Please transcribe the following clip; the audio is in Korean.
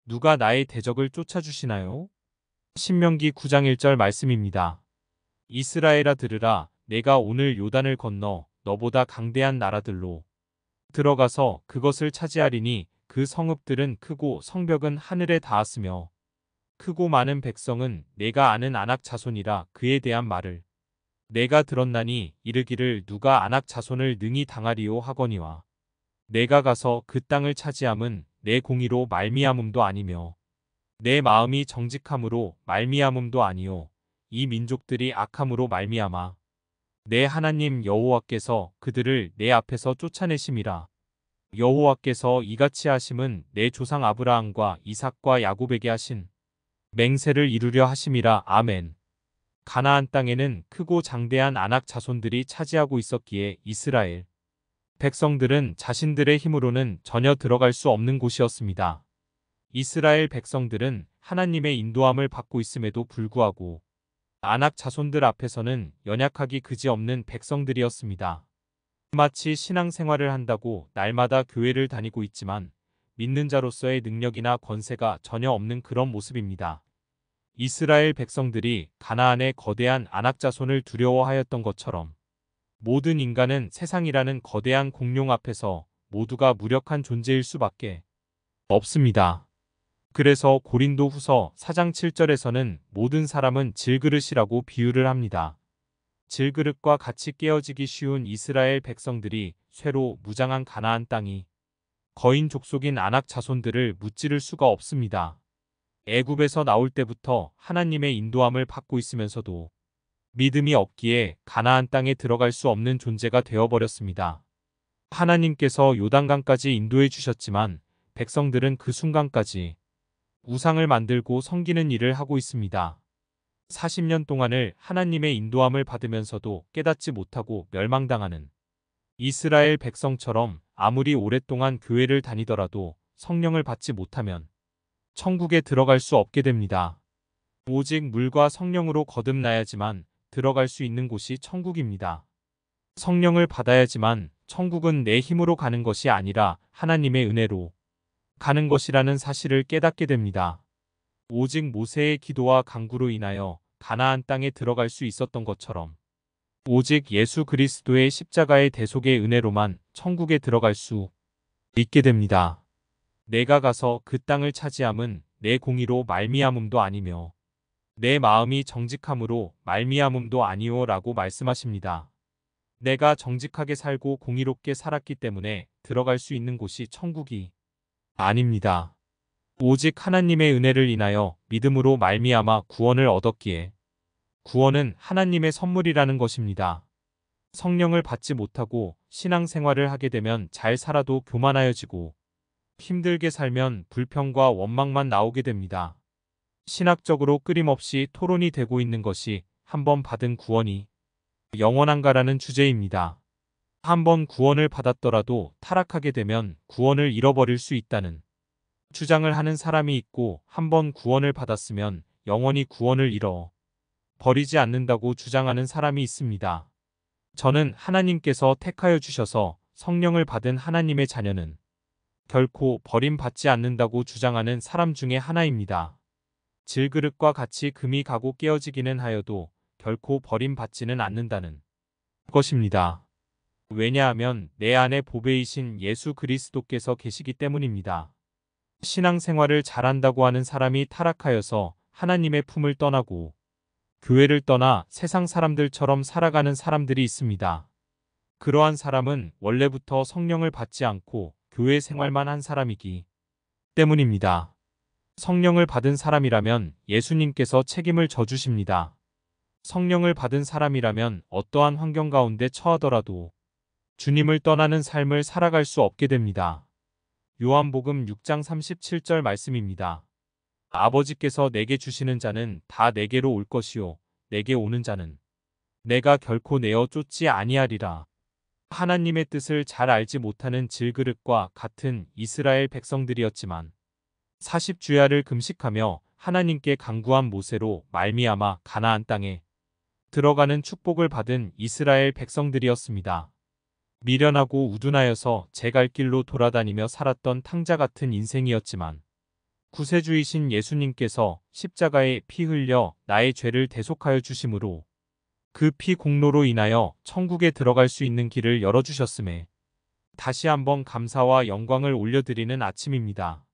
누가 나의 대적을 쫓아주시나요? 신명기 9장 1절 말씀입니다. 이스라엘아 들으라. 내가 오늘 요단을 건너 너보다 강대한 나라들로 들어가서 그것을 차지하리니 그 성읍들은 크고 성벽은 하늘에 닿았으며 크고 많은 백성은 내가 아는 아낙 자손이라. 그에 대한 말을 내가 들었나니 이르기를 누가 아낙 자손을 능히 당하리요 하거니와 내가 가서 그 땅을 차지함은 내 공의로 말미암음도 아니며 내 마음이 정직함으로 말미암음도 아니요 이 민족들이 악함으로 말미암아 내 하나님 여호와께서 그들을 내 앞에서 쫓아내심이라. 여호와께서 이같이 하심은 내 조상 아브라함과 이삭과 야곱에게 하신 맹세를 이루려 하심이라. 아멘. 가나안 땅에는 크고 장대한 아낙 자손들이 차지하고 있었기에 이스라엘 백성들은 자신들의 힘으로는 전혀 들어갈 수 없는 곳이었습니다. 이스라엘 백성들은 하나님의 인도함을 받고 있음에도 불구하고 아낙 자손들 앞에서는 연약하기 그지없는 백성들이었습니다. 마치 신앙생활을 한다고 날마다 교회를 다니고 있지만 믿는 자로서의 능력이나 권세가 전혀 없는 그런 모습입니다. 이스라엘 백성들이 가나안의 거대한 아낙 자손을 두려워하였던 것처럼 모든 인간은 세상이라는 거대한 공룡 앞에서 모두가 무력한 존재일 수밖에 없습니다. 그래서 고린도 후서 4장 7절에서는 모든 사람은 질그릇이라고 비유를 합니다. 질그릇과 같이 깨어지기 쉬운 이스라엘 백성들이 쇠로 무장한 가나안 땅이 거인 족속인 아낙 자손들을 무찌를 수가 없습니다. 애굽에서 나올 때부터 하나님의 인도함을 받고 있으면서도 믿음이 없기에 가나안 땅에 들어갈 수 없는 존재가 되어버렸습니다. 하나님께서 요단강까지 인도해 주셨지만 백성들은 그 순간까지 우상을 만들고 섬기는 일을 하고 있습니다. 40년 동안을 하나님의 인도함을 받으면서도 깨닫지 못하고 멸망당하는 이스라엘 백성처럼 아무리 오랫동안 교회를 다니더라도 성령을 받지 못하면 천국에 들어갈 수 없게 됩니다. 오직 물과 성령으로 거듭나야지만 들어갈 수 있는 곳이 천국입니다. 성령을 받아야지만 천국은 내 힘으로 가는 것이 아니라 하나님의 은혜로 가는 것이라는 사실을 깨닫게 됩니다. 오직 모세의 기도와 간구로 인하여 가나안 땅에 들어갈 수 있었던 것처럼 오직 예수 그리스도의 십자가의 대속의 은혜로만 천국에 들어갈 수 있게 됩니다. 내가 가서 그 땅을 차지함은 내 공의로 말미암음도 아니며 내 마음이 정직함으로 말미암음도 아니오 라고 말씀하십니다. 내가 정직하게 살고 공의롭게 살았기 때문에 들어갈 수 있는 곳이 천국이 아닙니다. 오직 하나님의 은혜를 인하여 믿음으로 말미암아 구원을 얻었기에 구원은 하나님의 선물이라는 것입니다. 성령을 받지 못하고 신앙생활을 하게 되면 잘 살아도 교만하여지고 힘들게 살면 불평과 원망만 나오게 됩니다. 신학적으로 끊임없이 토론이 되고 있는 것이 한번 받은 구원이 영원한가라는 주제입니다. 한번 구원을 받았더라도 타락하게 되면 구원을 잃어버릴 수 있다는 주장을 하는 사람이 있고 한번 구원을 받았으면 영원히 구원을 잃어 버리지 않는다고 주장하는 사람이 있습니다. 저는 하나님께서 택하여 주셔서 성령을 받은 하나님의 자녀는 결코 버림받지 않는다고 주장하는 사람 중에 하나입니다. 질그릇과 같이 금이 가고 깨어지기는 하여도 결코 버림받지는 않는다는 것입니다. 왜냐하면 내 안에 보배이신 예수 그리스도께서 계시기 때문입니다. 신앙생활을 잘한다고 하는 사람이 타락하여서 하나님의 품을 떠나고 교회를 떠나 세상 사람들처럼 살아가는 사람들이 있습니다. 그러한 사람은 원래부터 성령을 받지 않고 교회 생활만 한 사람이기 때문입니다. 성령을 받은 사람이라면 예수님께서 책임을 져주십니다. 성령을 받은 사람이라면 어떠한 환경 가운데 처하더라도 주님을 떠나는 삶을 살아갈 수 없게 됩니다. 요한복음 6장 37절 말씀입니다. 아버지께서 내게 주시는 자는 다 내게로 올 것이요 내게 오는 자는 내가 결코 내어 쫓지 아니하리라. 하나님의 뜻을 잘 알지 못하는 질그릇과 같은 이스라엘 백성들이었지만 40주야를 금식하며 하나님께 간구한 모세로 말미암아 가나안 땅에 들어가는 축복을 받은 이스라엘 백성들이었습니다. 미련하고 우둔하여서 제 갈 길로 돌아다니며 살았던 탕자 같은 인생이었지만 구세주이신 예수님께서 십자가에 피 흘려 나의 죄를 대속하여 주심으로 그 피 공로로 인하여 천국에 들어갈 수 있는 길을 열어주셨음에 다시 한번 감사와 영광을 올려드리는 아침입니다.